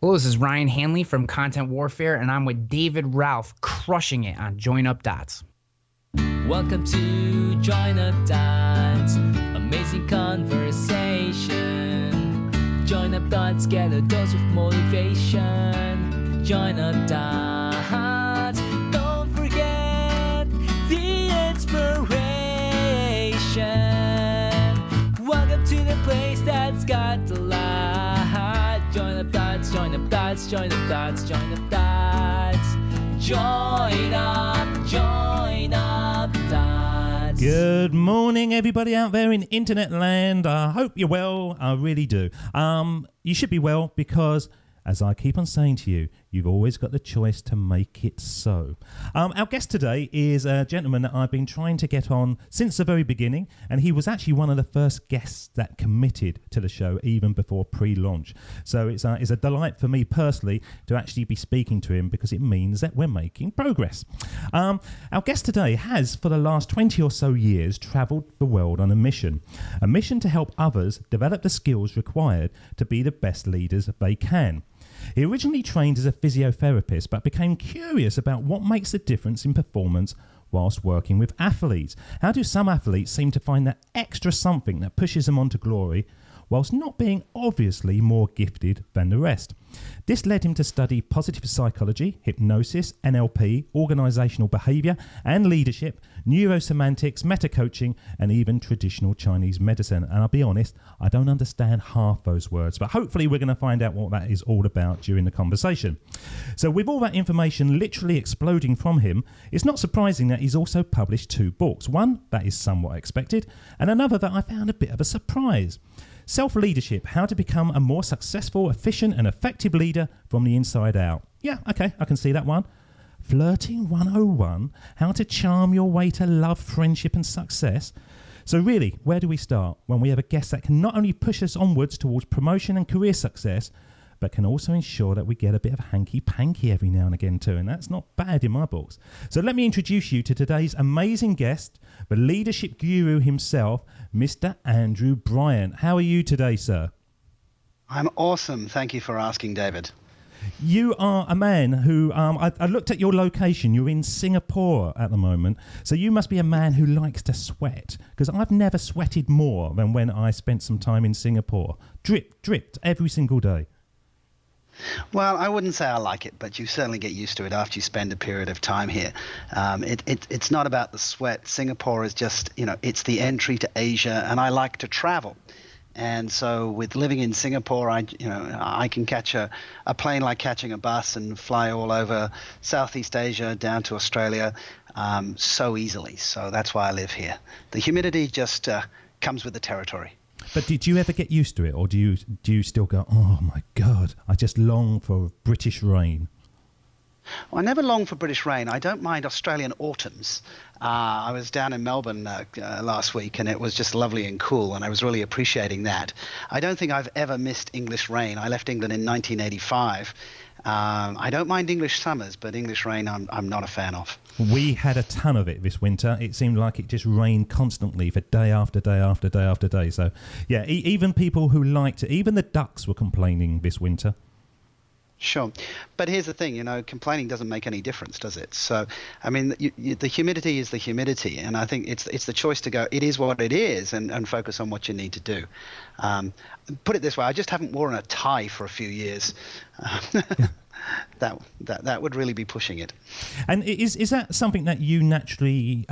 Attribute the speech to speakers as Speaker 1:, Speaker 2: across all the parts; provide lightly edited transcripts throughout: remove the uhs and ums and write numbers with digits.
Speaker 1: Hello, this is Ryan Hanley from Content Warfare, and I'm with David Ralph, crushing it on Join Up Dots.
Speaker 2: Welcome to Join Up Dots, amazing conversation. Join Up Dots, get a dose of motivation. Join Up Dots, don't forget the inspiration. Welcome to the place that's got the light. Join Up Dots, Join Up Dots, Join Up Dots, Join Up Dots. Join Up Dots.
Speaker 3: Good morning, everybody out there in internet land. I hope you're well. I really do. You should be well because, as I keep on saying to you, you've always got the choice to make it so. Our guest today is a gentleman that I've been trying to get on since the very beginning, and he was actually one of the first guests that committed to the show even before pre-launch. So it's a delight for me personally to actually be speaking to him because it means that we're making progress. Our guest today has, for the last 20 or so years, travelled the world on a mission to help others develop the skills required to be the best leaders they can. He originally trained as a physiotherapist but became curious about what makes the difference in performance whilst working with athletes. How do some athletes seem to find that extra something that pushes them on to glory whilst not being obviously more gifted than the rest? This led him to study positive psychology, hypnosis, NLP, organisational behaviour and leadership, NeuroSemantics, meta-coaching and even traditional Chinese medicine. And I'll be honest, I don't understand half those words, but hopefully we're going to find out what that is all about during the conversation. So with all that information literally exploding from him, it's not surprising that he's also published 2 books. One that is somewhat expected and another that I found a bit of a surprise. Self-Leadership, how to become a more successful, efficient and effective leader from the inside out. Yeah, okay, I can see that one. Flirting 101, how to charm your way to love, friendship and success. So really, where do we start when we have a guest that can not only push us onwards towards promotion and career success, but can also ensure that we get a bit of hanky-panky every now and again too, and that's not bad in my books. So let me introduce you to today's amazing guest, the leadership guru himself, Mr. Andrew Bryant. How are you today, sir?
Speaker 4: I'm awesome. Thank you for asking, David.
Speaker 3: You are a man who, I looked at your location, you're in Singapore at the moment, so you must be a man who likes to sweat, because I've never sweated more than when I spent some time in Singapore. Dripped every single day.
Speaker 4: Well, I wouldn't say I like it, but you certainly get used to it after you spend a period of time here. It's not about the sweat. Singapore is just, it's the entry to Asia, and I like to travel. And so with living in Singapore, I can catch a plane like catching a bus and fly all over Southeast Asia down to Australia so easily. So that's why I live here. The humidity just comes with the territory.
Speaker 3: But did you ever get used to it, or do you still go, oh my God, I just long for British rain?
Speaker 4: Well, I never long for British rain. I don't mind Australian autumns. I was down in Melbourne last week, and it was just lovely and cool, and I was really appreciating that. I don't think I've ever missed English rain. I left England in 1985. I don't mind English summers, but English rain I'm not a fan of.
Speaker 3: We had a ton of it this winter. It seemed like it just rained constantly for day after day after day after day. So, yeah, even people who liked it, even the ducks were complaining this winter.
Speaker 4: Sure. But here's the thing, complaining doesn't make any difference, does it? So, I mean, the humidity is the humidity, and I think it's the choice to go, it is what it is, and focus on what you need to do. Put it this way, I just haven't worn a tie for a few years. That would really be pushing it. And
Speaker 3: is that something that you naturally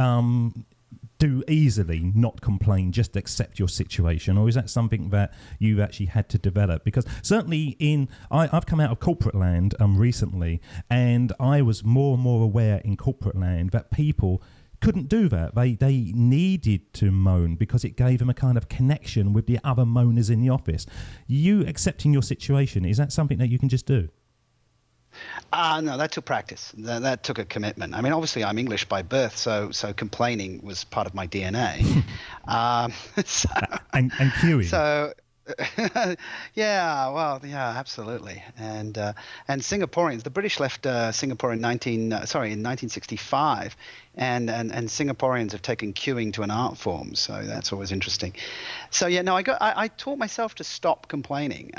Speaker 3: do easily, not complain, just accept your situation, or is that something that you've actually had to develop? Because certainly I've come out of corporate land recently, and I was more and more aware in corporate land that people couldn't do that. They needed to moan because it gave them a kind of connection with the other moaners in the office. You accepting your situation, is that something that you can just do?
Speaker 4: No, that took practice. That took a commitment. I mean, obviously, I'm English by birth, so complaining was part of my DNA.
Speaker 3: And queuing.
Speaker 4: So, yeah, absolutely. And Singaporeans, the British left Singapore in 1965, and Singaporeans have taken queuing to an art form. So that's always interesting. So yeah, no, I taught myself to stop complaining.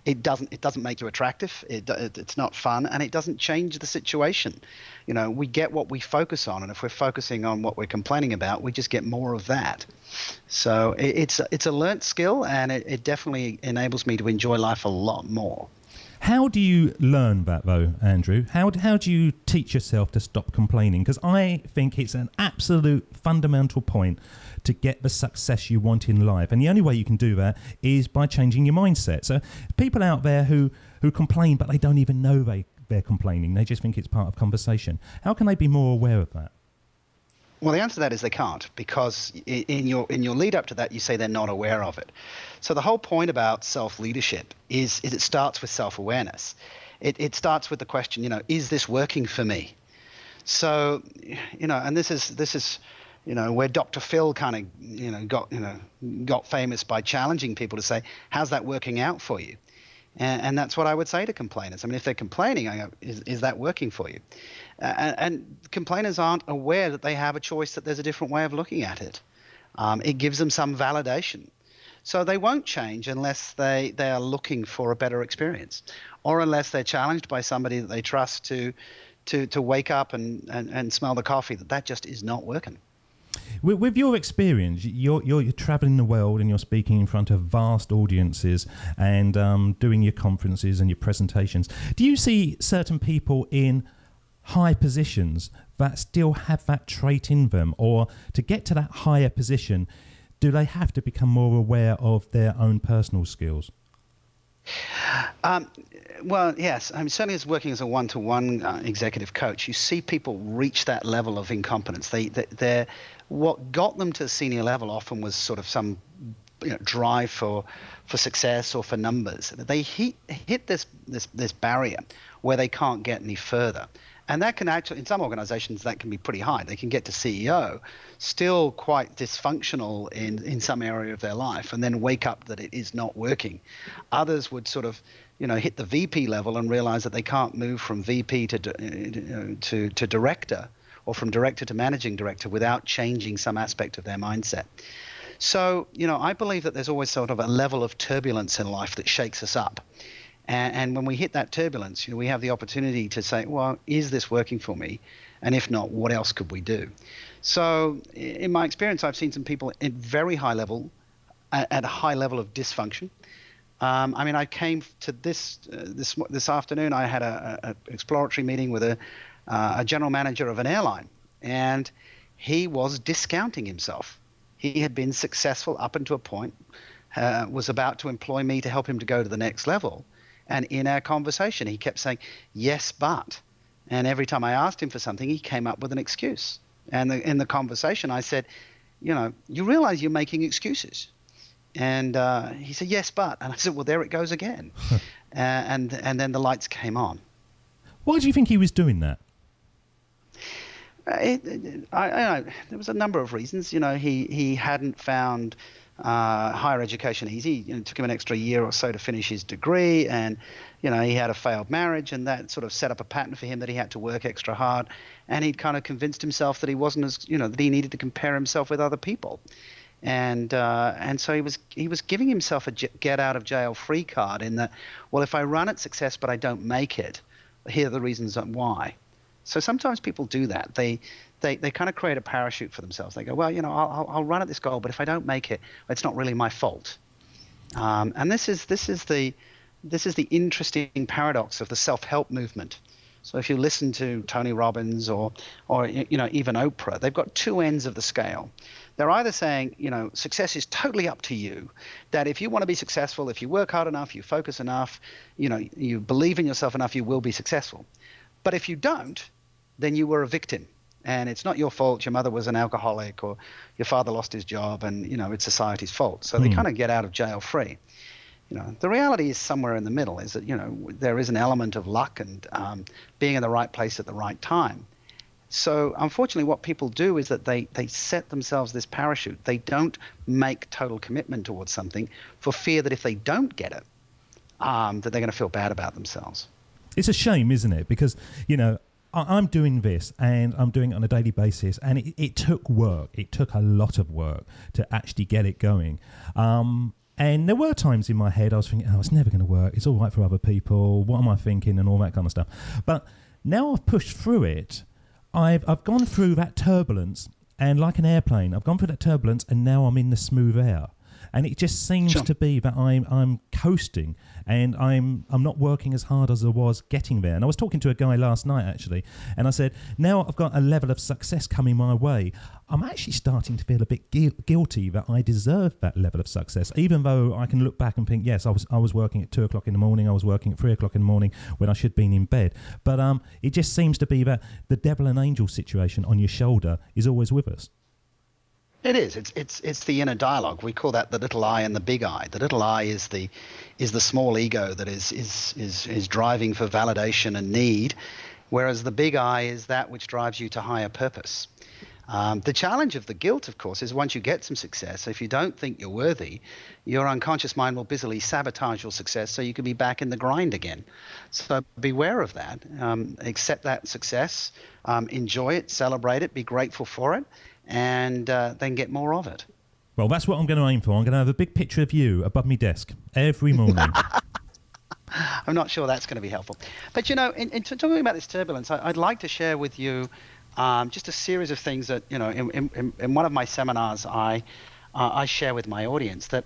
Speaker 4: it doesn't make you attractive. It's not fun, and it doesn't change the situation. We get what we focus on, and if we're focusing on what we're complaining about, we just get more of that. So it's a learnt skill, and it definitely enables me to enjoy life a lot more.
Speaker 3: How do you learn that, though, Andrew? How do you teach yourself to stop complaining? Because I think it's an absolute fundamental point to get the success you want in life. And the only way you can do that is by changing your mindset. So people out there who complain, but they don't even know they're complaining. They just think it's part of conversation. How can they be more aware of that?
Speaker 4: Well, the answer to that is they can't, because in your lead up to that, you say they're not aware of it. So the whole point about self-leadership is it starts with self-awareness. It starts with the question, is this working for me? So, and this is where Dr. Phil kind of, got famous by challenging people to say, how's that working out for you? And that's what I would say to complainers. I mean, if they're complaining, I go, is that working for you? And complainers aren't aware that they have a choice, that there's a different way of looking at it. It gives them some validation. So they won't change unless they are looking for a better experience, or unless they're challenged by somebody that they trust to wake up and smell the coffee, that just is not working.
Speaker 3: With your experience, you're traveling the world and you're speaking in front of vast audiences and doing your conferences and your presentations. Do you see certain people in high positions that still have that trait in them, or to get to that higher position, do they have to become more aware of their own personal skills?
Speaker 4: Well, yes. I mean, certainly as working as a one-to-one executive coach, you see people reach that level of incompetence. They're what got them to senior level often was sort of some drive for success or for numbers. They hit this barrier where they can't get any further. And that can actually, in some organizations, that can be pretty high. They can get to CEO, still quite dysfunctional in some area of their life, and then wake up that it is not working. Others would sort of, hit the VP level and realize that they can't move from VP to director, or from director to managing director, without changing some aspect of their mindset. So, I believe that there's always sort of a level of turbulence in life that shakes us up. And when we hit that turbulence, we have the opportunity to say, well, is this working for me? And if not, what else could we do? So in my experience, I've seen some people at very high level, at a high level of dysfunction. I mean, I came to this afternoon. I had a exploratory meeting with a general manager of an airline, and he was discounting himself. He had been successful up until a point, was about to employ me to help him to go to the next level. And in our conversation, he kept saying, yes, but. And every time I asked him for something, he came up with an excuse. And in the conversation, I said, you realize you're making excuses. And he said, yes, but. And I said, well, there it goes again. and then the lights came on.
Speaker 3: Why do you think he was doing that?
Speaker 4: There was a number of reasons. He hadn't found higher education easy. It took him an extra year or so to finish his degree, and he had a failed marriage, and that sort of set up a pattern for him that he had to work extra hard, and he'd kind of convinced himself that he wasn't as that he needed to compare himself with other people, and so he was giving himself a get out of jail free card in that, well, if I run at success but I don't make it, here are the reasons why. So sometimes people do that. They kind of create a parachute for themselves. They go, well, I'll run at this goal, but if I don't make it, it's not really my fault. And this is the interesting paradox of the self-help movement. So if you listen to Tony Robbins or even Oprah, they've got two ends of the scale. They're either saying, success is totally up to you, that if you want to be successful, if you work hard enough, you focus enough, you believe in yourself enough, you will be successful. But if you don't, then you were a victim. And it's not your fault. Your mother was an alcoholic, or your father lost his job, and it's society's fault. So they kind of get out of jail free. The reality is somewhere in the middle. Is that there is an element of luck and being in the right place at the right time. So unfortunately, what people do is that they set themselves this parachute. They don't make total commitment towards something for fear that if they don't get it, that they're going to feel bad about themselves.
Speaker 3: It's a shame, isn't it? Because I'm doing this, and I'm doing it on a daily basis, and it took work. It took a lot of work to actually get it going. And And there were times in my head I was thinking, oh, it's never going to work. It's all right for other people. What am I thinking? And all that kind of stuff. But now I've pushed through it. I've gone through that turbulence, and like an airplane, I've gone through that turbulence, and now I'm in the smooth air. And it just seems to be that I'm coasting, and I'm not working as hard as I was getting there. And I was talking to a guy last night, actually, and I said, now I've got a level of success coming my way, I'm actually starting to feel a bit guilty that I deserve that level of success, even though I can look back and think, yes, I was working at 2 o'clock in the morning, I was working at 3 o'clock in the morning when I should have been in bed. But it just seems to be that the devil and angel situation on your shoulder is always with us.
Speaker 4: It is. It's the inner dialogue. We call that the little I and the big I. The little I is the small ego that is driving for validation and need, whereas the big I is that which drives you to higher purpose. The challenge of the guilt, of course, is once you get some success, if you don't think you're worthy, your unconscious mind will busily sabotage your success so you can be back in the grind again. So beware of that. Accept that success, enjoy it, celebrate it, be grateful for it, and then get more of it.
Speaker 3: Well, that's what I'm going to aim for. I'm going to have a big picture of you above my desk every morning.
Speaker 4: I'm not sure that's going to be helpful. But, you know, in talking about this turbulence, I'd like to share with you just a series of things that, you know, in one of my seminars, I share with my audience that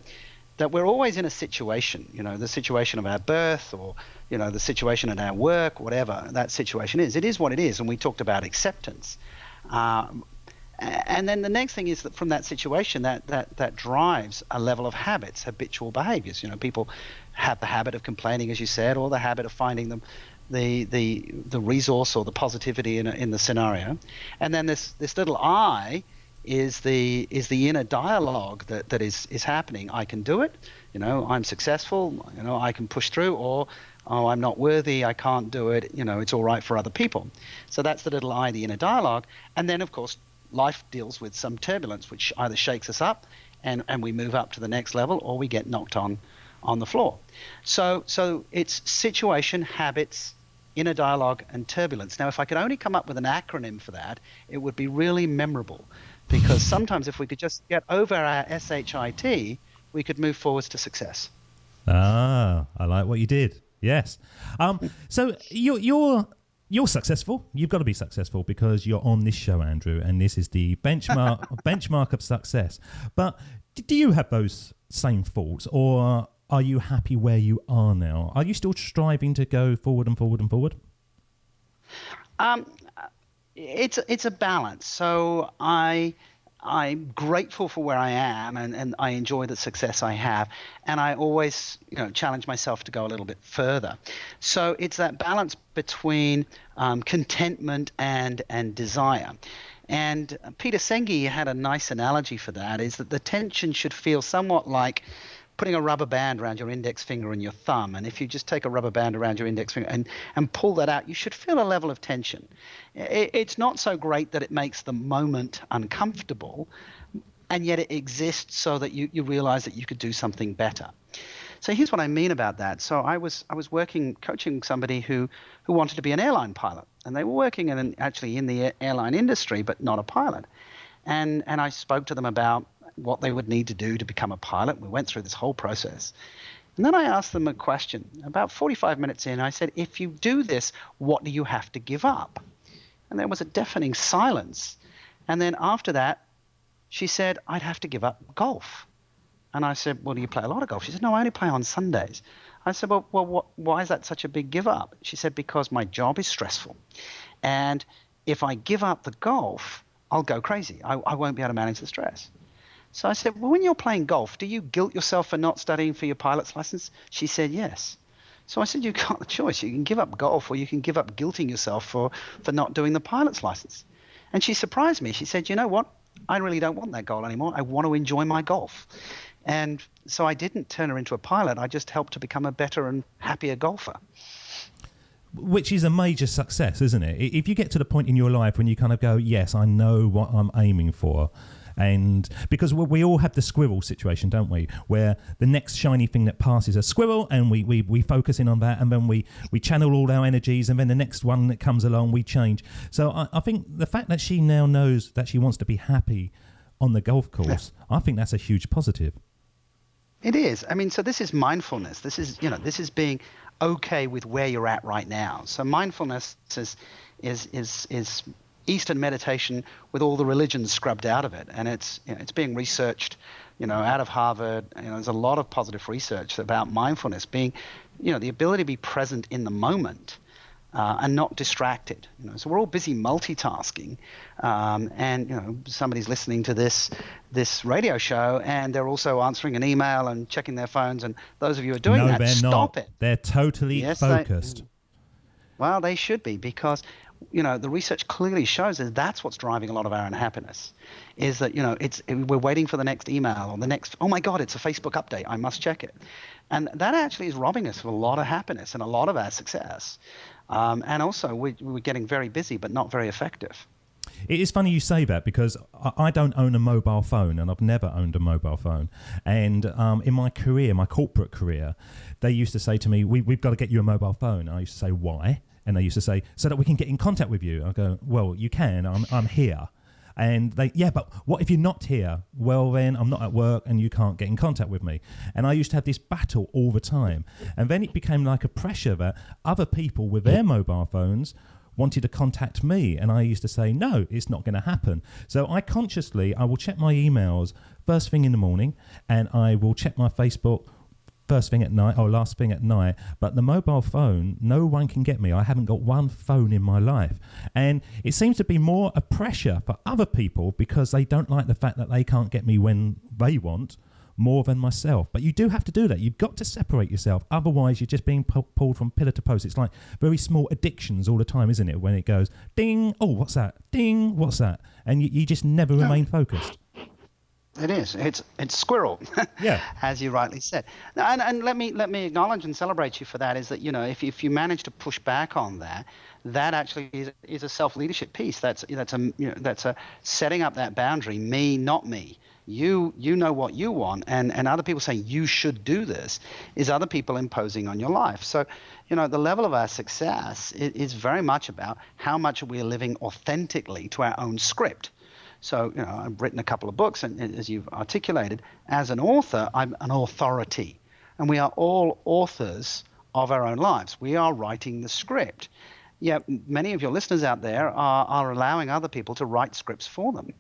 Speaker 4: we're always in a situation, you know, the situation of our birth or, you know, the situation at our work, whatever that situation is. It is what it is. And we talked about acceptance. And then the next thing is that from that situation that drives a level of habits, habitual behaviors. You know, people have the habit of complaining, as you said, or the habit of finding the resource or the positivity in the scenario. And then this little I is the inner dialogue that is happening. I can do it. You know, I'm successful. You know, I can push through. Or, oh, I'm not worthy. I can't do it. You know, it's all right for other people. So that's the little I, the inner dialogue. And then, of course, life deals with some turbulence, which either shakes us up and we move up to the next level, or we get knocked on the floor. So it's situation, habits, inner dialogue, and turbulence. Now, if I could only come up with an acronym for that, it would be really memorable, because sometimes if we could just get over our SHIT, we could move forwards to success.
Speaker 3: Ah, I like what you did. Yes. So you're successful. You've got to be successful because you're on this show, Andrew, and this is the benchmark of success. But do you have those same thoughts, or are you happy where you are now? Are you still striving to go forward and forward and forward?
Speaker 4: It's a balance. So I'm grateful for where I am, and I enjoy the success I have, and I always, you know, challenge myself to go a little bit further. So it's that balance between contentment and desire. And Peter Senge had a nice analogy for that, is that the tension should feel somewhat like putting a rubber band around your index finger and your thumb. And if you just take a rubber band around your index finger and pull that out, you should feel a level of tension. It's not so great that it makes the moment uncomfortable, and yet it exists so that you realize that you could do something better. So here's what I mean about that. So I was coaching somebody who wanted to be an airline pilot, and they were working actually in the airline industry, but not a pilot. And I spoke to them about what they would need to do to become a pilot. We went through this whole process. And then I asked them a question. About 45 minutes in, I said, if you do this, what do you have to give up? And there was a deafening silence. And then after that, she said, I'd have to give up golf. And I said, well, do you play a lot of golf? She said, no, I only play on Sundays. I said, well, why is that such a big give up? She said, because my job is stressful. And if I give up the golf, I'll go crazy. I won't be able to manage the stress. So I said, well, when you're playing golf, do you guilt yourself for not studying for your pilot's license? She said, yes. So I said, you've got the choice. You can give up golf, or you can give up guilting yourself for not doing the pilot's license. And she surprised me. She said, you know what? I really don't want that goal anymore. I want to enjoy my golf. And so I didn't turn her into a pilot. I just helped her become a better and happier golfer.
Speaker 3: Which is a major success, isn't it? If you get to the point in your life when you kind of go, yes, I know what I'm aiming for. And because we all have the squirrel situation, don't we? Where the next shiny thing that passes a squirrel, and we focus in on that, and then we channel all our energies, and then the next one that comes along, we change. So I think the fact that she now knows that she wants to be happy on the golf course, I think that's a huge positive.
Speaker 4: It is. I mean, so this is mindfulness. This is, this is being okay with where you're at right now. So mindfulness is Eastern meditation with all the religions scrubbed out of it, and it's being researched, out of Harvard. There's a lot of positive research about mindfulness being, the ability to be present in the moment. And not distracted. So we're all busy multitasking, and somebody's listening to this radio show, and they're also answering an email and checking their phones. And those of you who are doing that, stop it.
Speaker 3: They're totally focused.
Speaker 4: Well, they should be, because the research clearly shows that that's what's driving a lot of our unhappiness. Is that we're waiting for the next email or the next. Oh my God, it's a Facebook update. I must check it, and that actually is robbing us of a lot of happiness and a lot of our success. And also, we're getting very busy, but not very effective.
Speaker 3: It is funny you say that, because I don't own a mobile phone, and I've never owned a mobile phone. And in my career, my corporate career, they used to say to me, we've got to get you a mobile phone. I used to say, why? And they used to say, so that we can get in contact with you. I go, well, you can. I'm here. And they, yeah, but what if you're not here? Well, then I'm not at work and you can't get in contact with me. And I used to have this battle all the time. And then it became like a pressure that other people with their mobile phones wanted to contact me. And I used to say, no, it's not going to happen. So I will check my emails first thing in the morning, and I will check my Facebook first thing at night or last thing at night. But the mobile phone, no one can get me. I haven't got one phone in my life. And it seems to be more a pressure for other people, because they don't like the fact that they can't get me when they want, more than myself. But you do have to do that. You've got to separate yourself. Otherwise, you're just being pulled from pillar to post. It's like very small addictions all the time, isn't it? When it goes, ding, oh, what's that? Ding, what's that? And you just never remain focused.
Speaker 4: It is. It's squirrel,
Speaker 3: yeah,
Speaker 4: as you rightly said. And let me acknowledge and celebrate you for that. Is that if you manage to push back on that, that actually is a self-leadership piece. That's a setting up that boundary. Me, not me. You know what you want, and other people saying you should do this is other people imposing on your life. So the level of our success is very much about how much we are living authentically to our own script. So, I've written a couple of books, and as you've articulated, as an author, I'm an authority. And we are all authors of our own lives. We are writing the script. Yet many of your listeners out there are allowing other people to write scripts for them.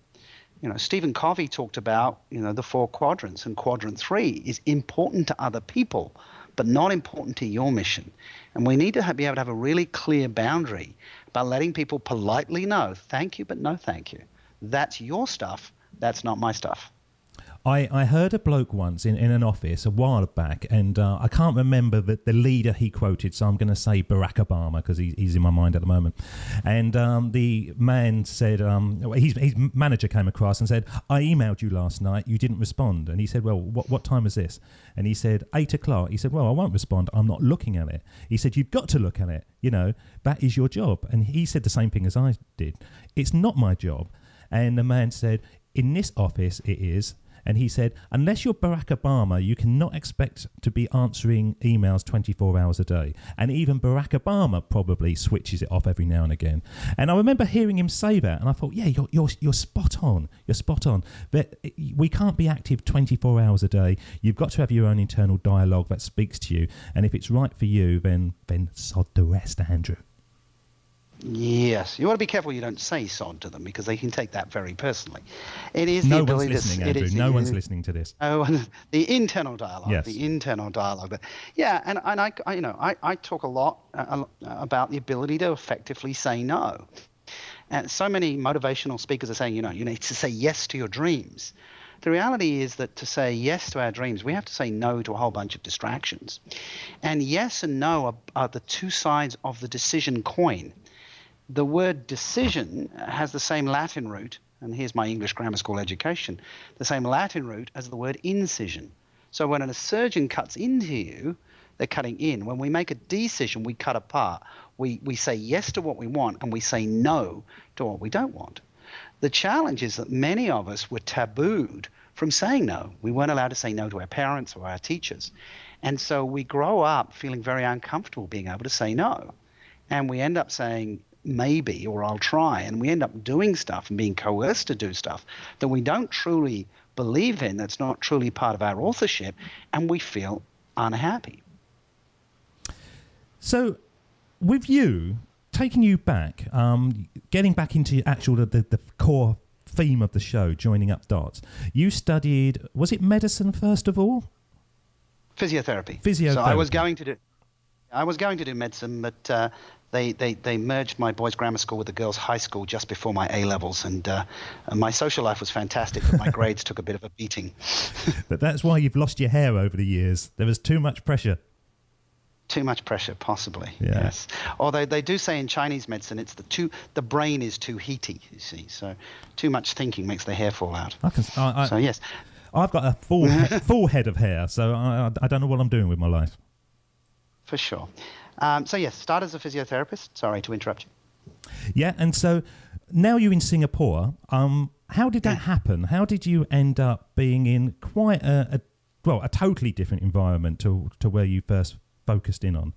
Speaker 4: Stephen Covey talked about, the 4 quadrants, and quadrant 3 is important to other people, but not important to your mission. And we need to be able to have a really clear boundary about letting people politely know, thank you, but no thank you. That's your stuff. That's not my stuff.
Speaker 3: I heard a bloke once in an office a while back, and I can't remember the leader he quoted, so I'm going to say Barack Obama, because he's in my mind at the moment. And the man said, his manager came across and said, I emailed you last night, you didn't respond. And he said, well, what time is this? And he said, 8 o'clock. He said, well, I won't respond, I'm not looking at it. He said, you've got to look at it, that is your job. And he said the same thing as I did. It's not my job. And the man said, in this office it is. And he said, unless you're Barack Obama, you cannot expect to be answering emails 24 hours a day. And even Barack Obama probably switches it off every now and again. And I remember hearing him say that, and I thought, yeah, you're spot on. You're spot on. But we can't be active 24 hours a day. You've got to have your own internal dialogue that speaks to you. And if it's right for you, then sod the rest, Andrew.
Speaker 4: Yes, you want to be careful you don't say sod to them, because they can take that very personally. It is
Speaker 3: no one's listening, Andrew. No one's listening to this.
Speaker 4: Oh, the internal dialogue.
Speaker 3: Yes.
Speaker 4: The internal dialogue. But yeah, and I talk a lot about the ability to effectively say no. And so many motivational speakers are saying, you need to say yes to your dreams. The reality is that to say yes to our dreams, we have to say no to a whole bunch of distractions. And yes and no are the two sides of the decision coin. The word decision has the same Latin root, and here's my English grammar school education, the same Latin root as the word incision. So when a surgeon cuts into you, they're cutting in. When we make a decision, we cut apart. We say yes to what we want, and we say no to what we don't want. The challenge is that many of us were tabooed from saying no. We weren't allowed to say no to our parents or our teachers. And so we grow up feeling very uncomfortable being able to say no. And we end up saying maybe, or I'll try, and we end up doing stuff and being coerced to do stuff that we don't truly believe in, that's not truly part of our authorship, and we feel unhappy.
Speaker 3: So with you, taking you back, getting back into the core theme of the show, joining up dots, you studied, was it medicine first of all?
Speaker 4: Physiotherapy.
Speaker 3: So
Speaker 4: I was going to do medicine, but they merged my boys' grammar school with the girls' high school just before my A-levels, and my social life was fantastic, but my grades took a bit of a beating.
Speaker 3: But that's why you've lost your hair over the years. There was too much pressure.
Speaker 4: Too much pressure, possibly.
Speaker 3: Yeah.
Speaker 4: Yes. Although they do say in Chinese medicine, it's the brain is too heaty. You see, so too much thinking makes the hair fall out. So yes,
Speaker 3: I've got a full head of hair, so I don't know what I'm doing with my life.
Speaker 4: For sure. So yes, started as a physiotherapist. Sorry to interrupt you.
Speaker 3: Yeah, and so now you're in Singapore. How did that happen? How did you end up being in quite a totally different environment to where you first focused in on?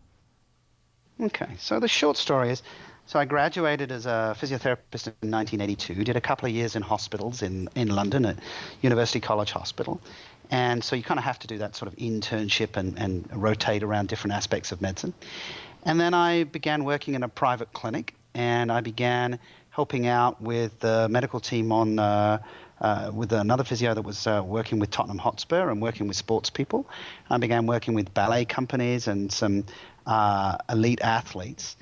Speaker 4: Okay, so the short story is, so I graduated as a physiotherapist in 1982, did a couple of years in hospitals in London at University College Hospital. And so you kind of have to do that sort of internship and rotate around different aspects of medicine. And then I began working in a private clinic, and I began helping out with the medical team on with another physio that was working with Tottenham Hotspur and working with sports people. I began working with ballet companies and some elite athletes.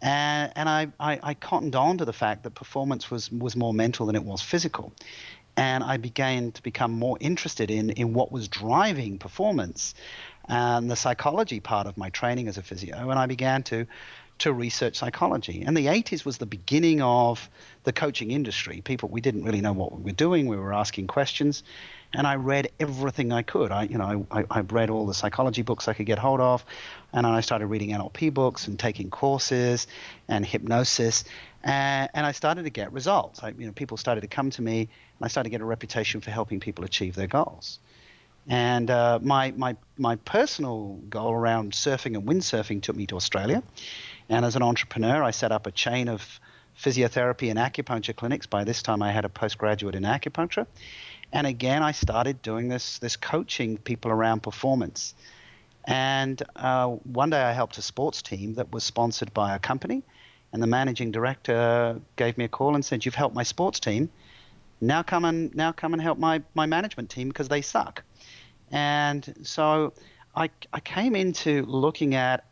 Speaker 4: And I cottoned on to the fact that performance was more mental than it was physical. And I began to become more interested in what was driving performance and the psychology part of my training as a physio. And I began to research psychology. And the 80s was the beginning of the coaching industry. We didn't really know what we were doing. We were asking questions. And I read everything I could. I read all the psychology books I could get hold of. And I started reading NLP books and taking courses and hypnosis. And I started to get results. People started to come to me, and I started to get a reputation for helping people achieve their goals. And my personal goal around surfing and windsurfing took me to Australia. And as an entrepreneur, I set up a chain of physiotherapy and acupuncture clinics. By this time, I had a postgraduate in acupuncture. And again, I started doing this coaching people around performance. And one day I helped a sports team that was sponsored by a company. And the managing director gave me a call and said, "You've helped my sports team. Now come and help my management team because they suck." And so I came into looking at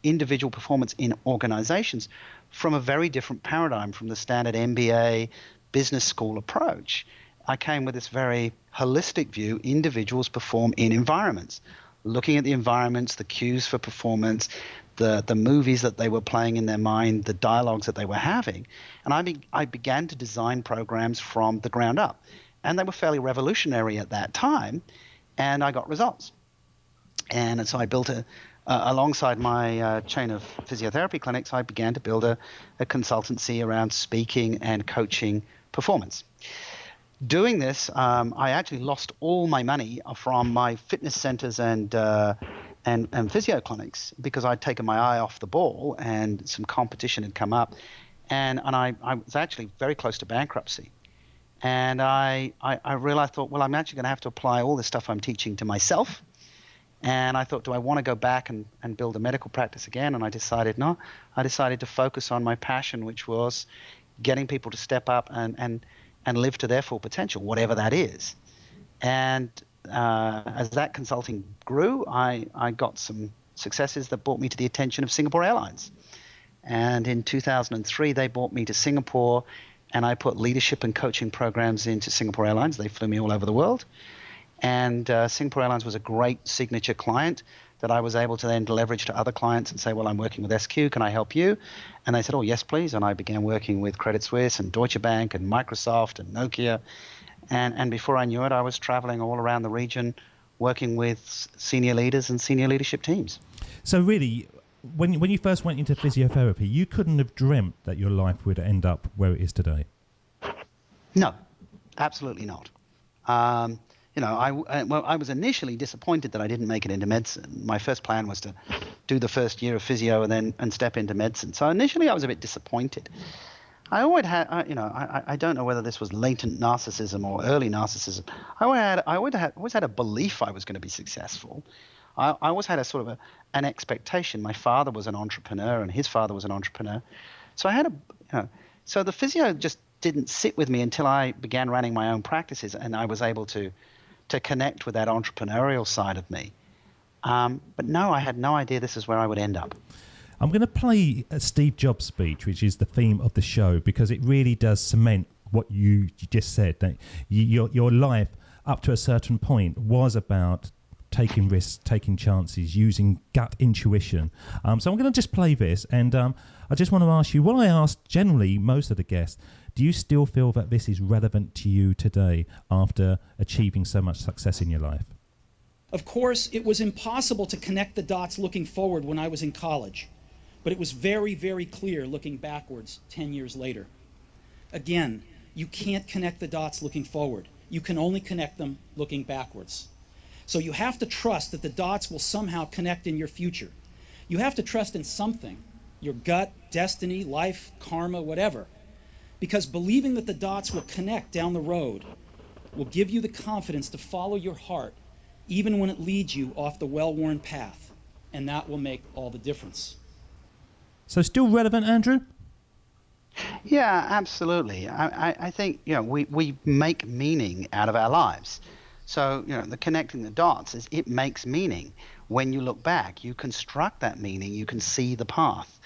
Speaker 4: individual performance in organizations from a very different paradigm from the standard MBA business school approach. I came with this very holistic view. Individuals perform in environments, looking at the environments, the cues for performance, the movies that they were playing in their mind, the dialogues that they were having. And I began to design programs from the ground up. And they were fairly revolutionary at that time, and I got results. And so I built alongside my chain of physiotherapy clinics, I began to build a consultancy around speaking and coaching performance. Doing this, I actually lost all my money from my fitness centers and physio clinics because I'd taken my eye off the ball and some competition had come up, and I was actually very close to bankruptcy. And I realized, well, I'm actually going to have to apply all this stuff I'm teaching to myself. And I thought, do I want to go back and build a medical practice again? And I decided no. I decided to focus on my passion, which was getting people to step up and live to their full potential, whatever that is. And as that consulting grew, I got some successes that brought me to the attention of Singapore Airlines. And in 2003, they brought me to Singapore, and I put leadership and coaching programs into Singapore Airlines. They flew me all over the world. And Singapore Airlines was a great signature client that I was able to then leverage to other clients and say, well, I'm working with SQ, can I help you? And they said, oh, yes, please. And I began working with Credit Suisse and Deutsche Bank and Microsoft and Nokia. And before I knew it, I was traveling all around the region working with senior leaders and senior leadership teams.
Speaker 3: So really, when you first went into physiotherapy, you couldn't have dreamt that your life would end up where it is today?
Speaker 4: No, absolutely not. I was initially disappointed that I didn't make it into medicine. My first plan was to do the first year of physio and step into medicine. So initially I was a bit disappointed. I always had, I don't know whether this was latent narcissism or early narcissism. Always had a belief I was going to be successful. I always had a sort of an expectation. My father was an entrepreneur, and his father was an entrepreneur, so I had so the physio just didn't sit with me until I began running my own practices, and I was able to connect with that entrepreneurial side of me. But no, I had no idea this is where I would end up.
Speaker 3: I'm going to play a Steve Jobs speech, which is the theme of the show, because it really does cement what you just said. That your life up to a certain point was about taking risks, taking chances, using gut intuition. So I'm going to just play this, and I just want to ask you what I asked generally most of the guests. Do you still feel that this is relevant to you today after achieving so much success in your life?
Speaker 5: Of course, it was impossible to connect the dots looking forward when I was in college, but it was very, very clear looking backwards 10 years later. Again, you can't connect the dots looking forward. You can only connect them looking backwards. So you have to trust that the dots will somehow connect in your future. You have to trust in something, your gut, destiny, life, karma, whatever, because believing that the dots will connect down the road will give you the confidence to follow your heart even when it leads you off the well-worn path, and that will make all the difference.
Speaker 3: So still relevant, Andrew?
Speaker 4: Yeah, absolutely. I think we make meaning out of our lives. So the connecting the dots is it makes meaning. When you look back, you construct that meaning. You can see the path,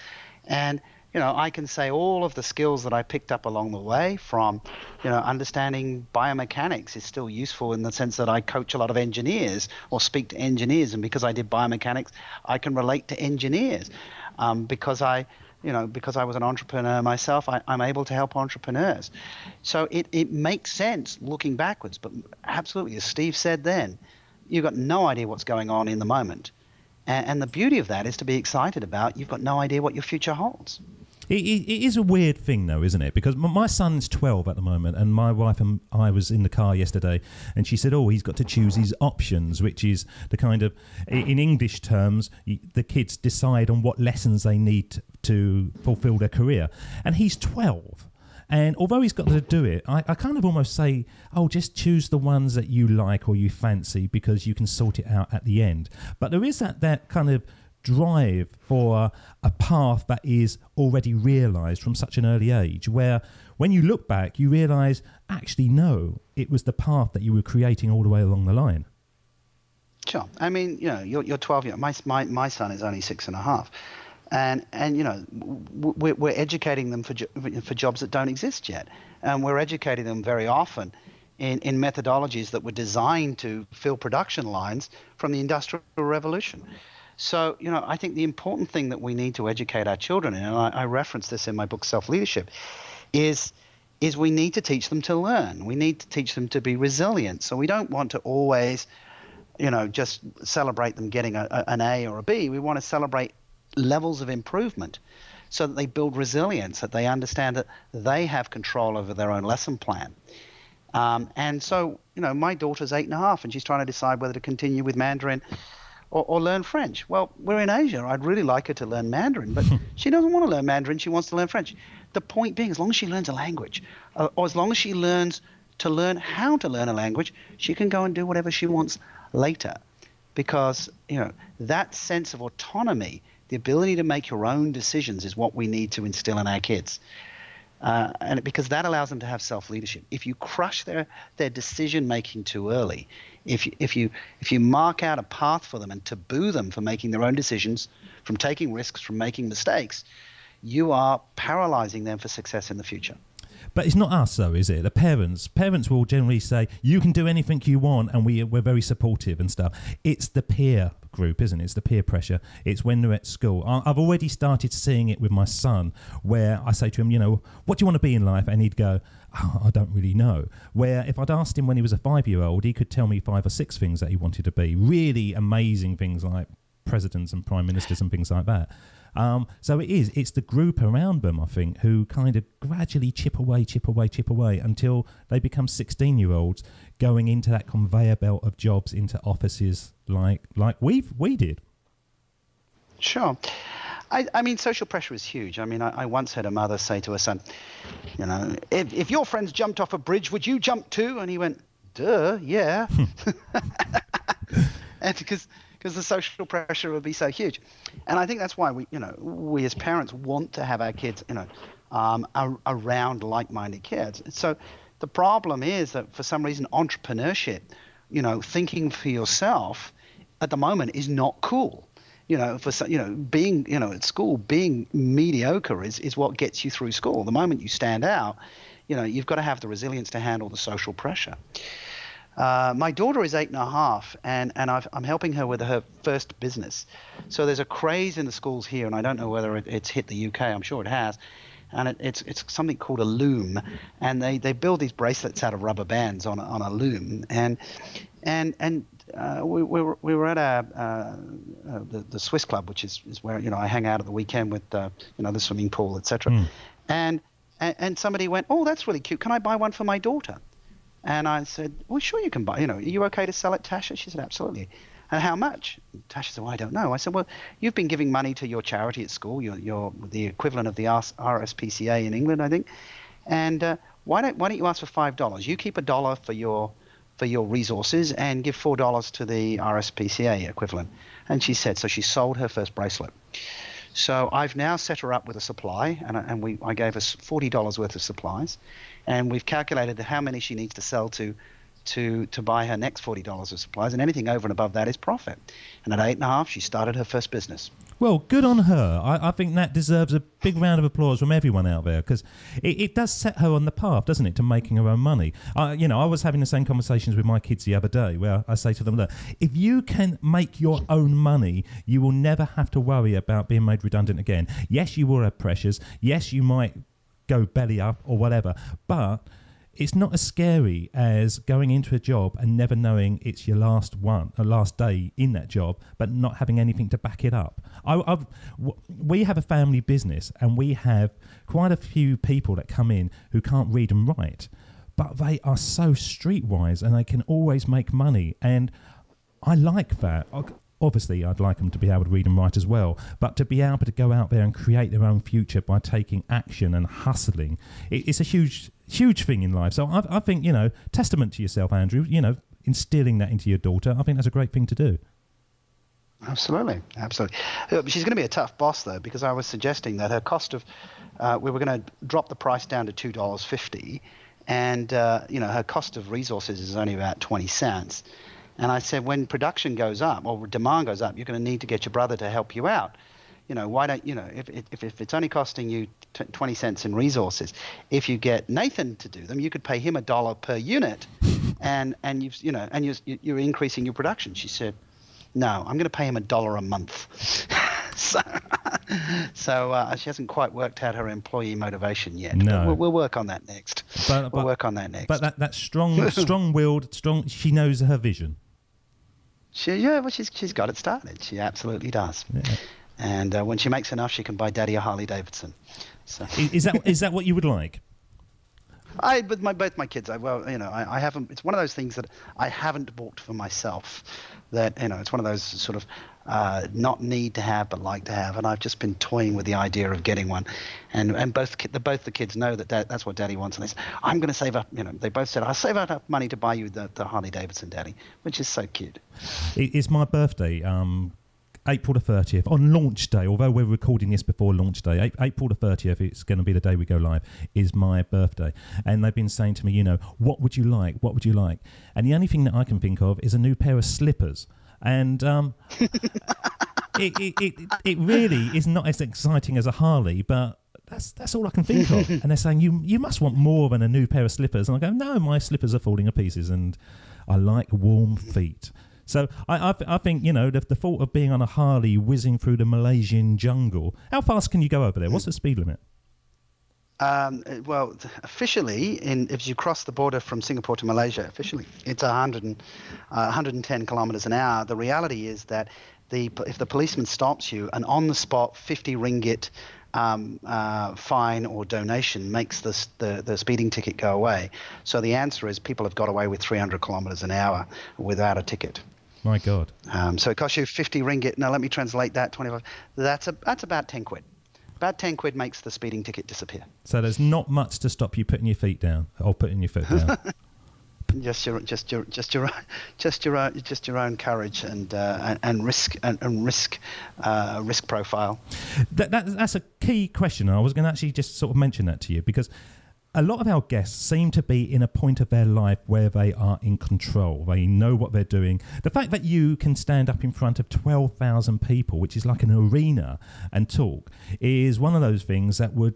Speaker 4: and I can say all of the skills that I picked up along the way from, understanding biomechanics is still useful in the sense that I coach a lot of engineers or speak to engineers, and because I did biomechanics, I can relate to engineers. Because I was an entrepreneur myself, I'm able to help entrepreneurs. So it makes sense looking backwards, but absolutely, as Steve said then, you've got no idea what's going on in the moment. And the beauty of that is to be excited about you've got no idea what your future holds.
Speaker 3: It is a weird thing, though, isn't it? Because my son's 12 at the moment, and my wife and I was in the car yesterday, and she said, he's got to choose his options, which is the kind of, in English terms, the kids decide on what lessons they need to fulfill their career. And he's 12. And although he's got to do it, I kind of almost say, just choose the ones that you like or you fancy because you can sort it out at the end. But there is that kind of drive for a path that is already realised from such an early age, where when you look back, you realise, actually, no, it was the path that you were creating all the way along the line.
Speaker 4: Sure. I mean, you're 12. My son is only 6.5. And we're educating them for jobs that don't exist yet, and we're educating them very often in methodologies that were designed to fill production lines from the Industrial Revolution. So I think the important thing that we need to educate our children in, and I reference this in my book Self-Leadership, is we need to teach them to learn. We need to teach them to be resilient. So we don't want to always just celebrate them getting an A or a B. We want to celebrate levels of improvement so that they build resilience, that they understand that they have control over their own lesson plan. And so, my daughter's 8.5 and she's trying to decide whether to continue with Mandarin or learn French. Well, we're in Asia. I'd really like her to learn Mandarin, but she doesn't want to learn Mandarin. She wants to learn French. The point being, as long as she learns a language, or as long as she learns to learn how to learn a language, she can go and do whatever she wants later. Because, that sense of autonomy, the ability to make your own decisions, is what we need to instill in our kids. And because that allows them to have self-leadership. If you crush their decision-making too early, if you mark out a path for them and taboo them for making their own decisions, from taking risks, from making mistakes, you are paralyzing them for success in the future.
Speaker 3: But it's not us, though, is it? The parents will generally say, you can do anything you want, and we're very supportive and stuff. It's the peer group, isn't it? It's the peer pressure. It's when they're at school. I've already started seeing it with my son, where I say to him, what do you want to be in life? And he'd go, I don't really know. Where if I'd asked him when he was a 5-year-old, he could tell me 5 or 6 things that he wanted to be. Really amazing things like presidents and prime ministers and things like that. So it's the group around them, I think, who kind of gradually chip away until they become 16-year-olds going into that conveyor belt of jobs into offices like we did.
Speaker 4: Sure. I mean, social pressure is huge. I mean, I once had a mother say to her son, you know, if your friends jumped off a bridge, would you jump too? And he went, duh, yeah. And because the social pressure would be so huge. And I think that's why we as parents want to have our kids, around like-minded kids. So the problem is that for some reason, entrepreneurship, thinking for yourself at the moment is not cool. Being, at school, being mediocre is what gets you through school. The moment you stand out, you've got to have the resilience to handle the social pressure. My daughter is 8.5, and I'm helping her with her first business. So there's a craze in the schools here, and I don't know whether it's hit the UK. I'm sure it has. And it's something called a loom, and they build these bracelets out of rubber bands on a loom. And we were at the Swiss Club, which is where I hang out at the weekend with the swimming pool, etc. And somebody went, "Oh, that's really cute. Can I buy one for my daughter?" And I said, "Well, sure you can buy. Are you okay to sell it, Tasha?" She said, "Absolutely." "And how much?" Tasha said, "Well, I don't know." I said, "Well, you've been giving money to your charity at school. You're the equivalent of the RSPCA in England, I think. And why don't you ask for $5? You keep $1 for your resources and give $4 to the RSPCA equivalent." And she said, so she sold her first bracelet. So I've now set her up with a supply, and I gave us $40 worth of supplies, and we've calculated how many she needs to sell to buy her next $40 of supplies, and anything over and above that is profit. And at 8.5, she started her first business.
Speaker 3: Well, good on her. I think that deserves a big round of applause from everyone out there, because it does set her on the path, doesn't it, to making her own money. I was having the same conversations with my kids the other day, where I say to them, look, if you can make your own money, you will never have to worry about being made redundant again. Yes, you will have pressures. Yes, you might go belly up or whatever, but it's not as scary as going into a job and never knowing it's your last day in that job, but not having anything to back it up. We have a family business, and we have quite a few people that come in who can't read and write, but they are so streetwise and they can always make money. And I like that. Obviously, I'd like them to be able to read and write as well, but to be able to go out there and create their own future by taking action and hustling, it's a huge thing in life. So I think, testament to yourself, Andrew, instilling that into your daughter. I think that's a great thing to do.
Speaker 4: Absolutely. She's going to be a tough boss, though, because I was suggesting that her cost of, we were going to drop the price down to $2.50, and, her cost of resources is only about 20 cents. And I said, when production goes up or demand goes up, you're going to need to get your brother to help you out. Why don't, if it's only costing you 20 cents in resources, if you get Nathan to do them, you could pay him $1 per unit, and you're increasing your production. She said, no, I'm going to pay him $1 a month. So she hasn't quite worked out her employee motivation yet.
Speaker 3: No.
Speaker 4: We'll work on that next. We'll work on that next.
Speaker 3: But that's strong-willed, she knows her vision.
Speaker 4: She's got it started. She absolutely does. Yeah. And when she makes enough, she can buy Daddy a Harley Davidson. So
Speaker 3: is that what you would like?
Speaker 4: With both my kids, I haven't. It's one of those things that I haven't bought for myself. That it's one of those sort of not need to have but like to have, and I've just been toying with the idea of getting one. And both the kids know that's what Daddy wants, and they say, I'm going to save up. They both said, I'll save up enough money to buy you the Harley Davidson, Daddy, which is so cute.
Speaker 3: It's my birthday. April the 30th, on launch day, although we're recording this before launch day, April the 30th, it's going to be the day we go live, is my birthday. And they've been saying to me, what would you like? What would you like? And the only thing that I can think of is a new pair of slippers. And it really is not as exciting as a Harley, but that's all I can think of. And they're saying, you must want more than a new pair of slippers. And I go, no, my slippers are falling to pieces, and I like warm feet. So I think, the thought of being on a Harley whizzing through the Malaysian jungle. How fast can you go over there? What's the speed limit?
Speaker 4: Well, officially, if you cross the border from Singapore to Malaysia, officially, it's 110 kilometers an hour. The reality is that if the policeman stops you, an on-the-spot 50 ringgit fine or donation makes the speeding ticket go away. So the answer is people have got away with 300 kilometers an hour without a ticket.
Speaker 3: My God.
Speaker 4: So it costs you 50 ringgit. Now let me translate that, 25. That's about 10 quid. About 10 quid makes the speeding ticket disappear.
Speaker 3: So there's not much to stop you putting your feet down or putting your foot down.
Speaker 4: Just your own courage and risk profile.
Speaker 3: That's a key question. I was going to actually just sort of mention that to you, because a lot of our guests seem to be in a point of their life where they are in control. They know what they're doing. The fact that you can stand up in front of 12,000 people, which is like an arena, and talk, is one of those things that would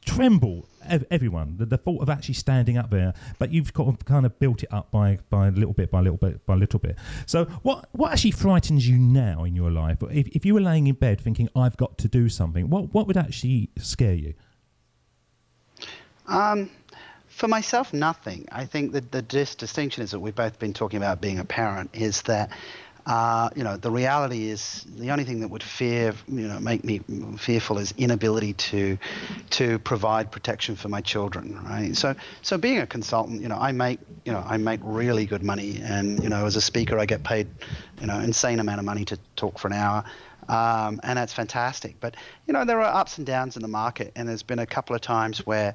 Speaker 3: tremble everyone. The thought of actually standing up there, but you've kind of built it up by little bit. So what actually frightens you now in your life? If you were laying in bed thinking, I've got to do something, what would actually scare you?
Speaker 4: For myself, nothing. I think that the distinction is that we've both been talking about being a parent is that, the reality is the only thing that would make me fearful is inability to provide protection for my children, right? So being a consultant, I make really good money, and, as a speaker, I get paid, insane amount of money to talk for an hour. And that's fantastic. But, there are ups and downs in the market, and there's been a couple of times where,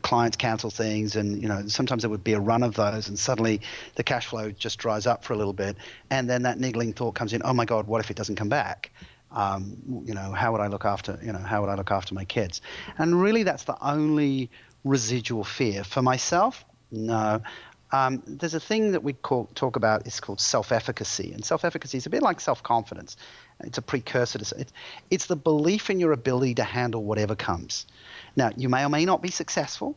Speaker 4: clients cancel things, and, sometimes there would be a run of those, and suddenly the cash flow just dries up for a little bit. And then that niggling thought comes in, oh my God, what if it doesn't come back? How would I look after my kids? And really that's the only residual fear. For myself, no. There's a thing that we talk about. It's called self-efficacy, and self-efficacy is a bit like self-confidence. It's a precursor to it's the belief in your ability to handle whatever comes. Now, you may or may not be successful,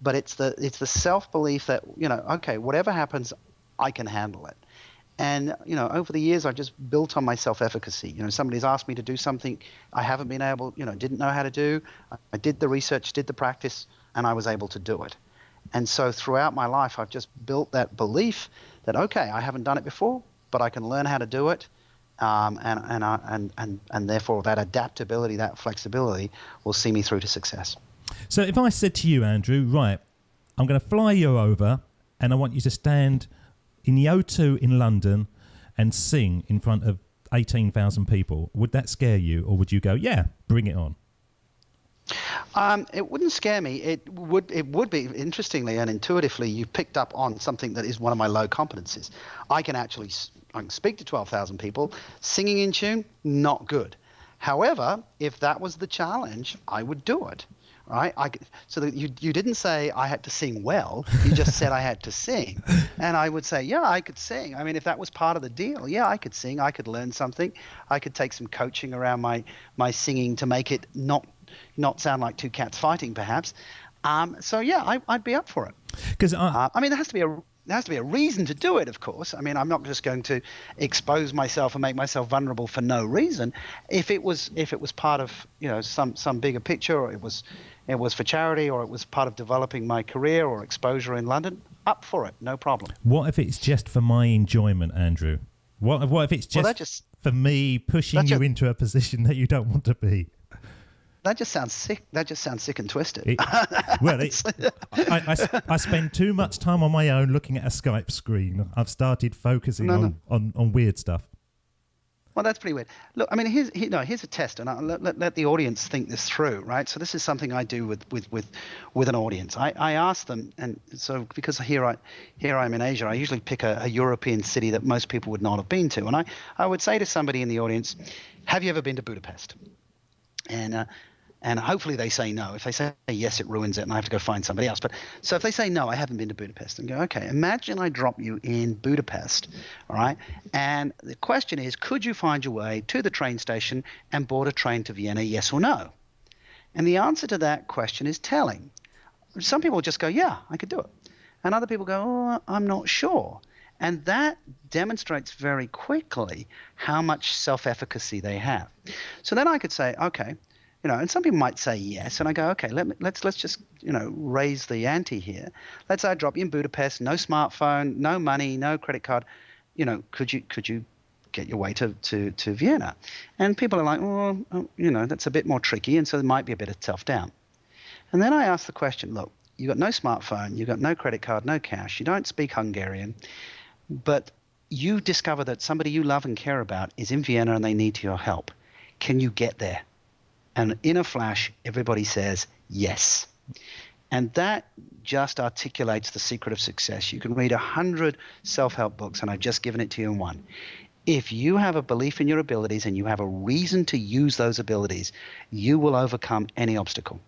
Speaker 4: but it's the self-belief that okay, whatever happens, I can handle it. And over the years, I've just built on my self-efficacy. Somebody's asked me to do something I haven't been able, didn't know how to do. I did the research, did the practice, and I was able to do it. And so throughout my life, I've just built that belief that, okay, I haven't done it before, but I can learn how to do it. And therefore that adaptability, that flexibility will see me through to success.
Speaker 3: So if I said to you, Andrew, right, I'm going to fly you over and I want you to stand in the O2 in London and sing in front of 18,000 people, would that scare you, or would you go, yeah, bring it on?
Speaker 4: It wouldn't scare me. It would be, interestingly and intuitively, you picked up on something that is one of my low competencies. I can speak to 12,000 people. Singing in tune, not good. However, if that was the challenge, I would do it. Right? So that you didn't say I had to sing well. You just said I had to sing. And I would say, yeah, I could sing. I mean, if that was part of the deal, yeah, I could sing. I could learn something. I could take some coaching around my singing to make it not sound like two cats fighting, perhaps. So yeah, I'd be up for it.
Speaker 3: Because
Speaker 4: I mean, there has to be a reason to do it, of course. I mean, I'm not just going to expose myself and make myself vulnerable for no reason. If it was part of some bigger picture, or it was for charity, or it was part of developing my career or exposure in London, up for it, no problem.
Speaker 3: What if it's just for my enjoyment, Andrew? What if it's just for me pushing you into a position that you don't want to be?
Speaker 4: That just sounds sick. That just sounds sick and twisted.
Speaker 3: I spend too much time on my own looking at a Skype screen. I've started focusing on weird stuff.
Speaker 4: Well, that's pretty weird. Look, I mean, here's a test, and I'll let the audience think this through, right? So this is something I do with an audience. I ask them, and so because here I'm in Asia, I usually pick a European city that most people would not have been to, and I would say to somebody in the audience, "Have you ever been to Budapest?" And hopefully they say no. If they say yes, it ruins it and I have to go find somebody else. But so if they say no, I haven't been to Budapest, and go, okay, imagine I drop you in Budapest, all right? And the question is, could you find your way to the train station and board a train to Vienna, yes or no? And the answer to that question is telling. Some people just go, yeah, I could do it. And other people go, oh, I'm not sure. And that demonstrates very quickly how much self-efficacy they have. So then I could say, okay, and some people might say yes, and I go, okay, let's just raise the ante here. Let's say I drop you in Budapest, no smartphone, no money, no credit card. Could you get your way to Vienna? And people are like, well, that's a bit more tricky, and so there might be a bit of self-doubt. And then I ask the question, look, you got no smartphone, you got no credit card, no cash, you don't speak Hungarian, but you discover that somebody you love and care about is in Vienna and they need your help. Can you get there? And in a flash, everybody says yes. And that just articulates the secret of success. You can read 100 self-help books, and I've just given it to you in one. If you have a belief in your abilities and you have a reason to use those abilities, you will overcome any obstacle.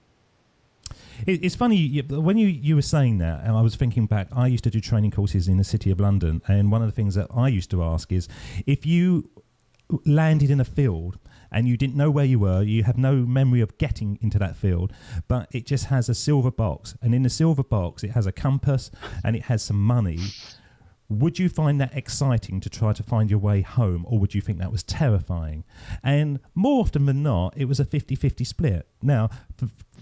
Speaker 3: It's funny, when you were saying that, and I was thinking back, I used to do training courses in the City of London, and one of the things that I used to ask is, if you landed in a field and you didn't know where you were, you have no memory of getting into that field, but it just has a silver box, and in the silver box it has a compass and it has some money, would you find that exciting to try to find your way home, or would you think that was terrifying? And more often than not, it was a 50-50 split. Now,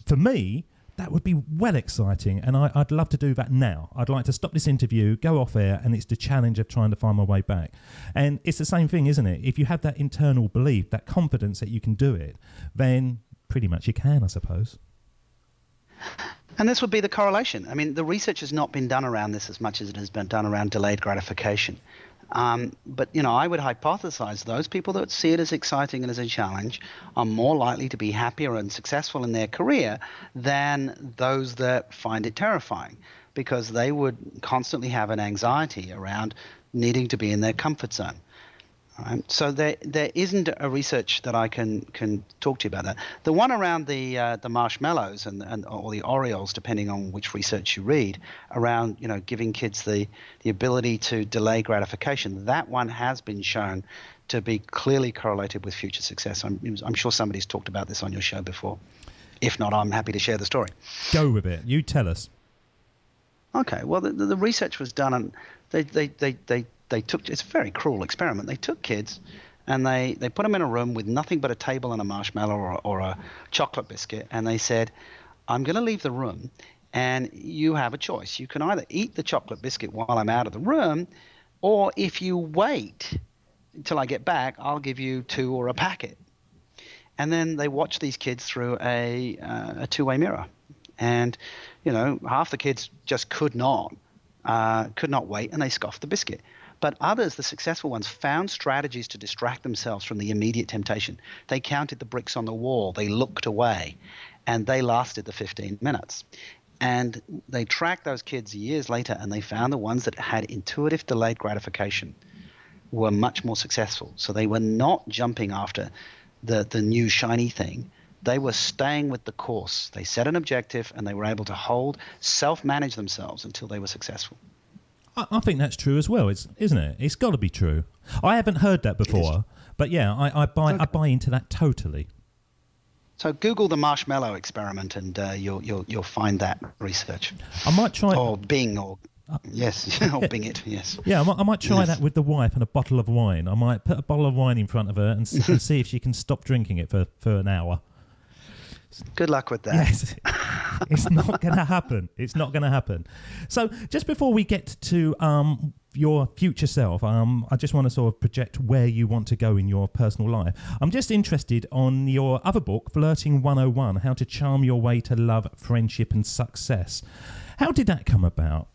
Speaker 3: for me, that would be well exciting, and I'd love to do that now. I'd like to stop this interview, go off air, and it's the challenge of trying to find my way back. And it's the same thing, isn't it? If you have that internal belief, that confidence that you can do it, then pretty much you can, I suppose.
Speaker 4: And this would be the correlation. I mean, the research has not been done around this as much as it has been done around delayed gratification. But, I would hypothesize those people that see it as exciting and as a challenge are more likely to be happier and successful in their career than those that find it terrifying, because they would constantly have an anxiety around needing to be in their comfort zone. Right? So there isn't a research that I can talk to you about that. The one around the marshmallows and or the Oreos, depending on which research you read, around giving kids the ability to delay gratification, that one has been shown to be clearly correlated with future success. I'm sure somebody's talked about this on your show before. If not, I'm happy to share the story.
Speaker 3: Go with it. You tell us.
Speaker 4: Okay. Well, the research was done, and they took, it's a very cruel experiment. They took kids and they put them in a room with nothing but a table and a marshmallow or a chocolate biscuit, and they said, I'm going to leave the room and you have a choice. You can either eat the chocolate biscuit while I'm out of the room, or if you wait until I get back, I'll give you 2 or a packet. And then they watched these kids through a two-way mirror. And, half the kids just could not wait, and they scoffed the biscuit. But others, the successful ones, found strategies to distract themselves from the immediate temptation. They counted the bricks on the wall, they looked away, and they lasted the 15 minutes. And they tracked those kids years later, and they found the ones that had intuitive delayed gratification were much more successful. So they were not jumping after the new shiny thing. They were staying with the course. They set an objective, and they were able to self-manage themselves until they were successful.
Speaker 3: I think that's true as well, isn't it? It's got to be true. I haven't heard that before, but yeah, I buy into that totally.
Speaker 4: So Google the marshmallow experiment, and you'll find that research.
Speaker 3: I might try.
Speaker 4: Or Bing, or yes, or Bing it. Yes.
Speaker 3: Yeah, I might try that with the wife and a bottle of wine. I might put a bottle of wine in front of her and see if she can stop drinking it for an hour.
Speaker 4: Good luck with that.
Speaker 3: Yes. It's not going to happen. It's not going to happen. So just before we get to your future self, I just want to sort of project where you want to go in your personal life. I'm just interested on your other book, Flirting 101, How to Charm Your Way to Love, Friendship and Success. How did that come about?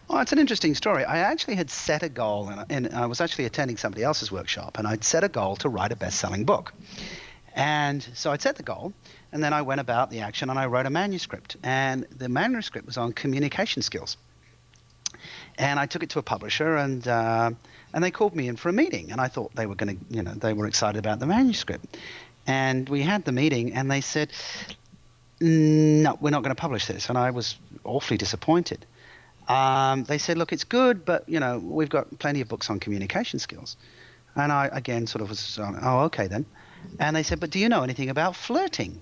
Speaker 4: Well, it's an interesting story. I actually had set a goal, and I was actually attending somebody else's workshop, and I'd set a goal to write a best-selling book. And so I'd set the goal, and then I went about the action, and I wrote a manuscript. And the manuscript was on communication skills. And I took it to a publisher, and they called me in for a meeting. And I thought they were going to, they were excited about the manuscript. And we had the meeting, and they said, no, we're not going to publish this. And I was awfully disappointed. They said, look, it's good, but, we've got plenty of books on communication skills. And I, again, sort of was, oh, okay then. And they said, but do you know anything about flirting?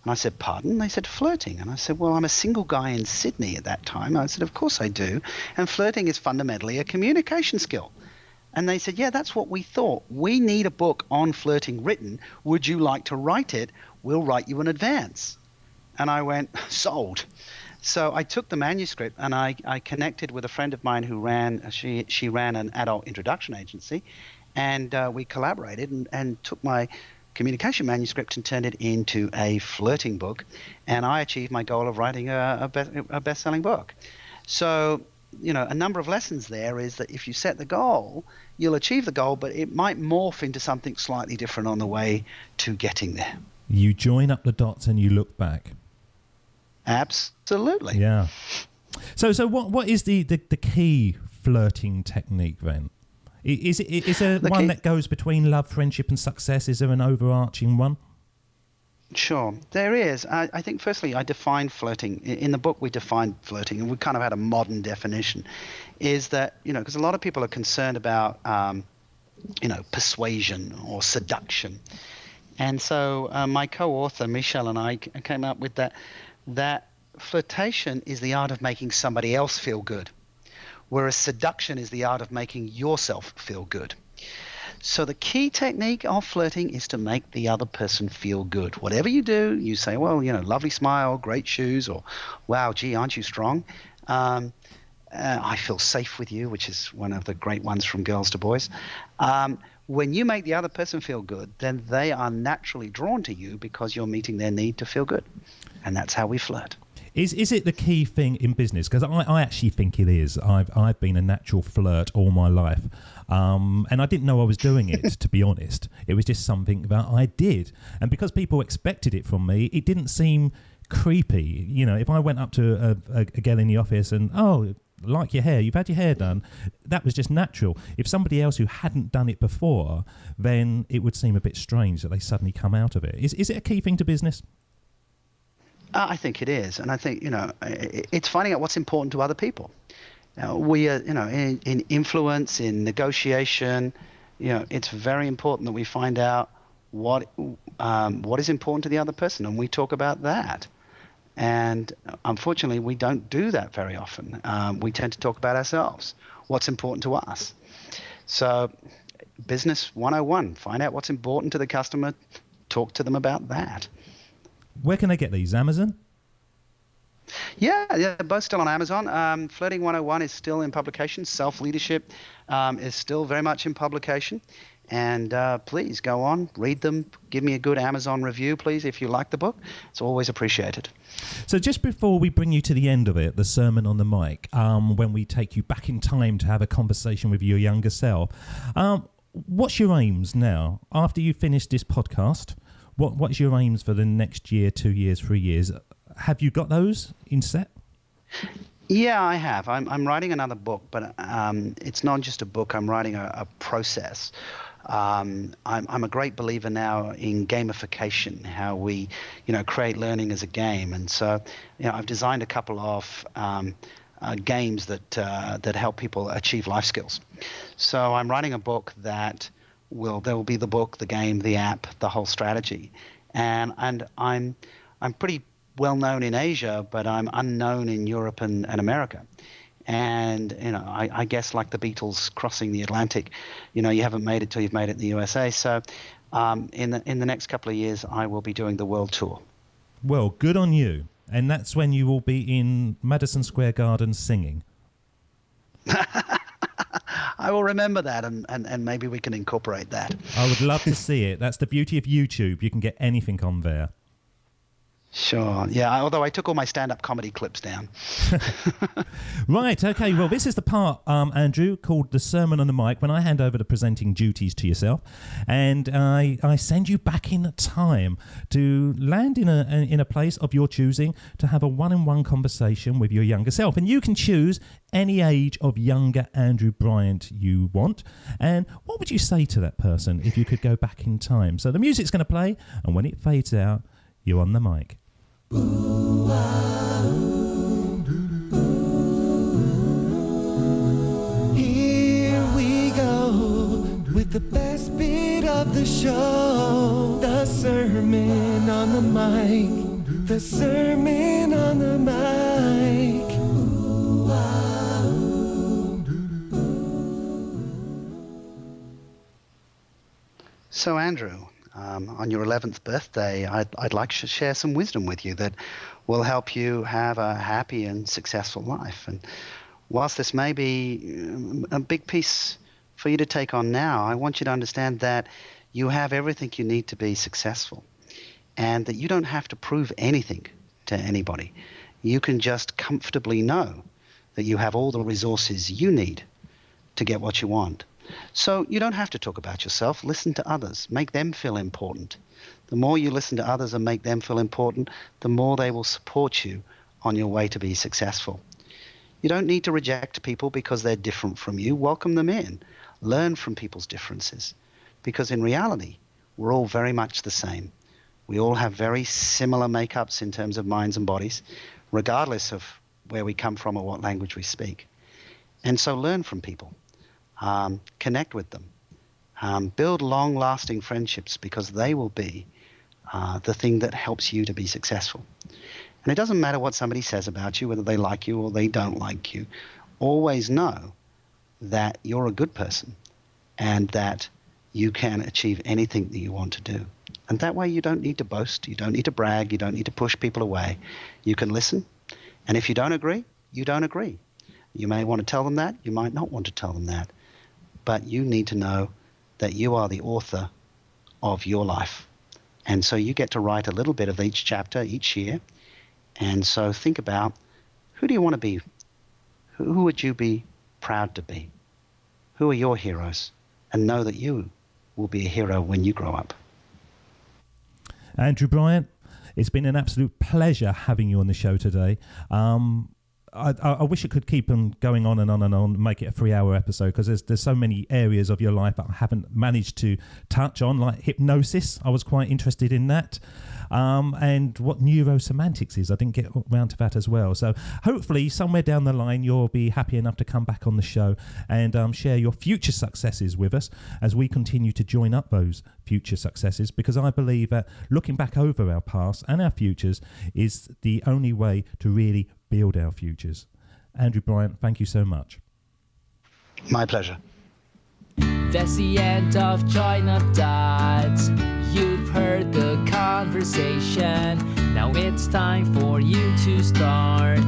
Speaker 4: And I said, pardon? They said, flirting. And I said, well, I'm a single guy in Sydney at that time. I said, of course I do. And flirting is fundamentally a communication skill. And they said, yeah, that's what we thought. We need a book on flirting written. Would you like to write it? We'll write you in advance. And I went, sold. So I took the manuscript, and I connected with a friend of mine who she ran an adult introduction agency. And we collaborated and took my communication manuscript and turned it into a flirting book, and I achieved my goal of writing a best-selling book. So, a number of lessons there is that if you set the goal, you'll achieve the goal, but it might morph into something slightly different on the way to getting there.
Speaker 3: You join up the dots and you look back.
Speaker 4: Absolutely.
Speaker 3: Yeah. So what is the key flirting technique then? Is there one that goes between love, friendship, and success? Is there an overarching one?
Speaker 4: Sure, there is. I think firstly I define flirting. In the book we define flirting, and we kind of had a modern definition, is that, because a lot of people are concerned about, persuasion or seduction. And so my co-author, Michelle, and I came up with that flirtation is the art of making somebody else feel good, whereas seduction is the art of making yourself feel good. So the key technique of flirting is to make the other person feel good. Whatever you do, you say, well, lovely smile, great shoes, or wow, gee, aren't you strong? I feel safe with you, which is one of the great ones from Girls to Boys. When you make the other person feel good, then they are naturally drawn to you because you're meeting their need to feel good. And that's how we flirt.
Speaker 3: Is it the key thing in business? Because I actually think it is. I've been a natural flirt all my life. And I didn't know I was doing it, to be honest. It was just something that I did. And because people expected it from me, it didn't seem creepy. If I went up to a girl in the office and, oh, like your hair, you've had your hair done, that was just natural. If somebody else who hadn't done it before, then it would seem a bit strange that they suddenly come out of it. Is it a key thing to business?
Speaker 4: I think it is. And I think, it's finding out what's important to other people. We are, in influence, in negotiation, it's very important that we find out what is important to the other person, and we talk about that. And unfortunately, we don't do that very often. We tend to talk about ourselves, what's important to us. So business 101, find out what's important to the customer, talk to them about that.
Speaker 3: Where can I get these? Amazon?
Speaker 4: Yeah, both still on Amazon. Flirting 101 is still in publication. Self-leadership is still very much in publication. And please go on, read them. Give me a good Amazon review, please, if you like the book. It's always appreciated.
Speaker 3: So just before we bring you to the end of it, the sermon on the mic, when we take you back in time to have a conversation with your younger self, what's your aims now? After you finish this podcast, what's your aims for the next year, 2 years, 3 years? Have you got those in set?
Speaker 4: Yeah, I have. I'm writing another book, but it's not just a book. I'm writing a process. I'm a great believer now in gamification, how we, create learning as a game. And so, I've designed a couple of games that help people achieve life skills. So I'm writing a book there will be the book, the game, the app, the whole strategy. And I'm pretty well known in Asia, but I'm unknown in Europe and America. And, I guess like the Beatles crossing the Atlantic, you haven't made it till you've made it in the USA. So in the next couple of years, I will be doing the world tour.
Speaker 3: Well, good on you. And that's when you will be in Madison Square Garden singing.
Speaker 4: I will remember that, and maybe we can incorporate that.
Speaker 3: I would love to see it. That's the beauty of YouTube. You can get anything on there.
Speaker 4: Sure. Yeah. Although I took all my stand-up comedy clips down.
Speaker 3: Right. Okay. Well, this is the part, Andrew, called the sermon on the mic, when I hand over the presenting duties to yourself, and I send you back in time to land in a place of your choosing to have a one-on-one conversation with your younger self, and you can choose any age of younger Andrew Bryant you want. And what would you say to that person if you could go back in time? So the music's going to play, and when it fades out, you're on the mic.
Speaker 6: Here we go with the best bit of the show, the sermon on the mic, the sermon on the mic.
Speaker 4: So, Andrew, on your 11th birthday, I'd like to share some wisdom with you that will help you have a happy and successful life. And whilst this may be a big piece for you to take on now, I want you to understand that you have everything you need to be successful, and that you don't have to prove anything to anybody. You can just comfortably know that you have all the resources you need to get what you want. So you don't have to talk about yourself. Listen to others. Make them feel important. The more you listen to others and make them feel important, the more they will support you on your way to be successful. You don't need to reject people because they're different from you. Welcome them in. Learn from people's differences. Because in reality, we're all very much the same. We all have very similar makeups in terms of minds and bodies, regardless of where we come from or what language we speak. And so learn from people. Connect with them. Build long-lasting friendships, because they will be the thing that helps you to be successful. And it doesn't matter what somebody says about you, whether they like you or they don't like you. Always know that you're a good person and that you can achieve anything that you want to do. And that way you don't need to boast, you don't need to brag, you don't need to push people away. You can listen, and if you don't agree, you don't agree. You may want to tell them that, you might not want to tell them that. But you need to know that you are the author of your life. And so you get to write a little bit of each chapter each year. And so think about, who do you want to be? Who would you be proud to be? Who are your heroes? And know that you will be a hero when you grow up.
Speaker 3: Andrew Bryant, it's been an absolute pleasure having you on the show today. I wish it could keep on going on and on and on, make it a 3-hour episode, because there's so many areas of your life that I haven't managed to touch on, like hypnosis. I was quite interested in that. And what NeuroSemantics is, I didn't get around to that as well. So hopefully somewhere down the line you'll be happy enough to come back on the show and share your future successes with us as we continue to join up those future successes, because I believe that looking back over our past and our futures is the only way to really build our futures. Andrew Bryant, thank you so much.
Speaker 4: My pleasure.
Speaker 2: That's the end of Join Up Dots. You've heard the conversation. Now it's time for you to start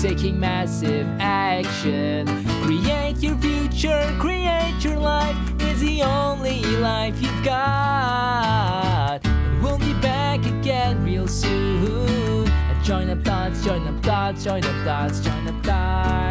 Speaker 2: taking massive action. Create your future, create your life. It's the only life you've got. And we'll be back again real soon. Join up dots, join up dots, join up dots, join up dots.